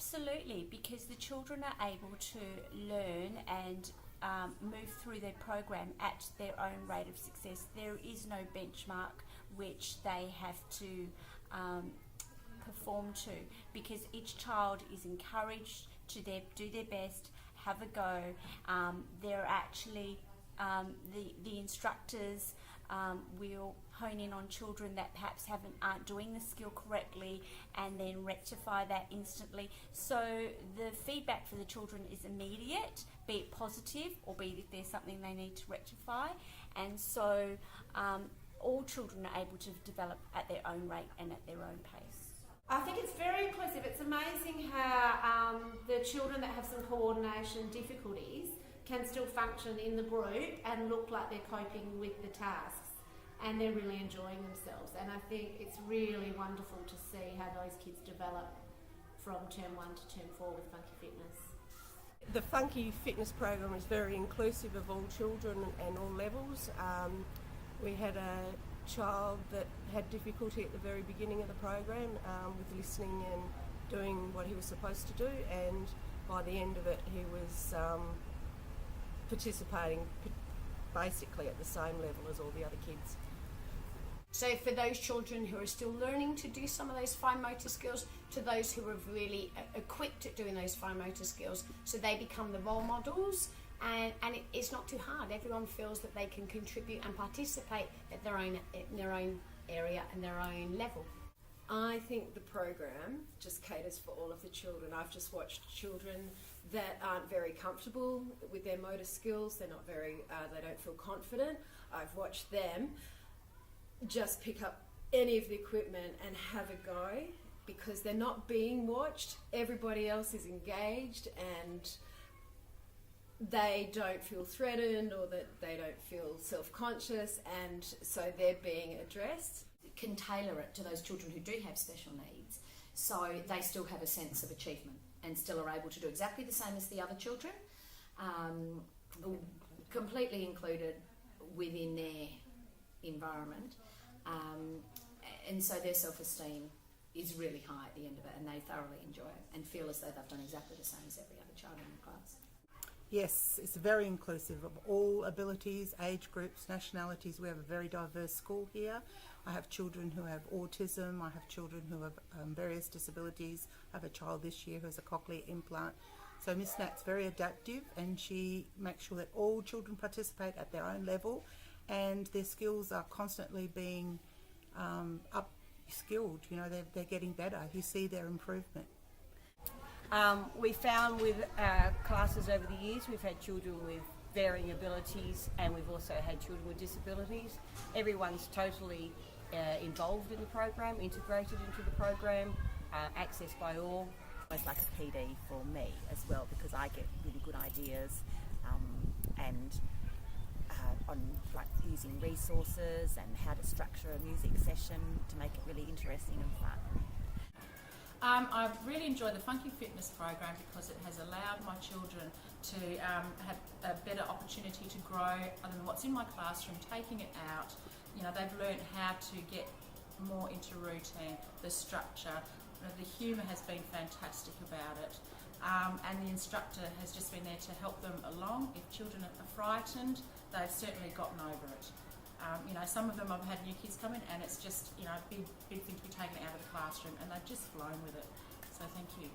Absolutely, because the children are able to learn and move through their program at their own rate of success. There is no benchmark which they have to perform to, because each child is encouraged to do their best, have a go. They're actually, the instructors will hone in on children that perhaps aren't doing the skill correctly and then rectify that instantly. So the feedback for the children is immediate, be it positive or be it if there's something they need to rectify. And so all children are able to develop at their own rate and at their own pace. I think it's very inclusive. It's amazing how the children that have some coordination difficulties can still function in the group and look like they're coping with the tasks, and they're really enjoying themselves. And I think it's really wonderful to see how those kids develop from term 1 to term 4 with Funky Fitness. The Funky Fitness program is very inclusive of all children and all levels. We had a child that had difficulty at the very beginning of the program with listening and doing what he was supposed to do, and by the end of it he was participating basically at the same level as all the other kids. So for those children who are still learning to do some of those fine motor skills, to those who are really equipped at doing those fine motor skills, so they become the role models, and it's not too hard. Everyone feels that they can contribute and participate at their own area and their own level. I think the program just caters for all of the children. I've just watched children that aren't very comfortable with their motor skills. They're not very, they don't feel confident. I've watched them just pick up any of the equipment and have a go because they're not being watched. Everybody else is engaged and they don't feel threatened or that they don't feel self-conscious, and so they're being addressed. Can tailor it to those children who do have special needs, so they still have a sense of achievement and still are able to do exactly the same as the other children, completely included within their environment, and so their self-esteem is really high at the end of it, and they thoroughly enjoy it and feel as though they've done exactly the same as every other child in the class. Yes, it's very inclusive of all abilities, age groups, nationalities. We have a very diverse school here. I have children who have autism, I have children who have various disabilities. I have a child this year who has a cochlear implant. So Miss Nat's very adaptive, and she makes sure that all children participate at their own level and their skills are constantly being up-skilled. You know, they're getting better. You see their improvement. We found with our classes over the years, we've had children with varying abilities, and we've also had children with disabilities. Everyone's totally involved in the program, integrated into the program, accessed by all. Almost like a PD for me as well, because I get really good ideas and on like using resources and how to structure a music session to make it really interesting and fun. I've really enjoyed the Funky Fitness program because it has allowed my children to have a better opportunity to grow other than what's in my classroom, taking it out. You know, they've learned how to get more into routine, the structure. The humour has been fantastic about it, and the instructor has just been there to help them along. If children are frightened, they've certainly gotten over it. You know, some of them I've had new kids come in and it's just, you know, a big thing to be taken out of the classroom, and they've just flown with it. So thank you.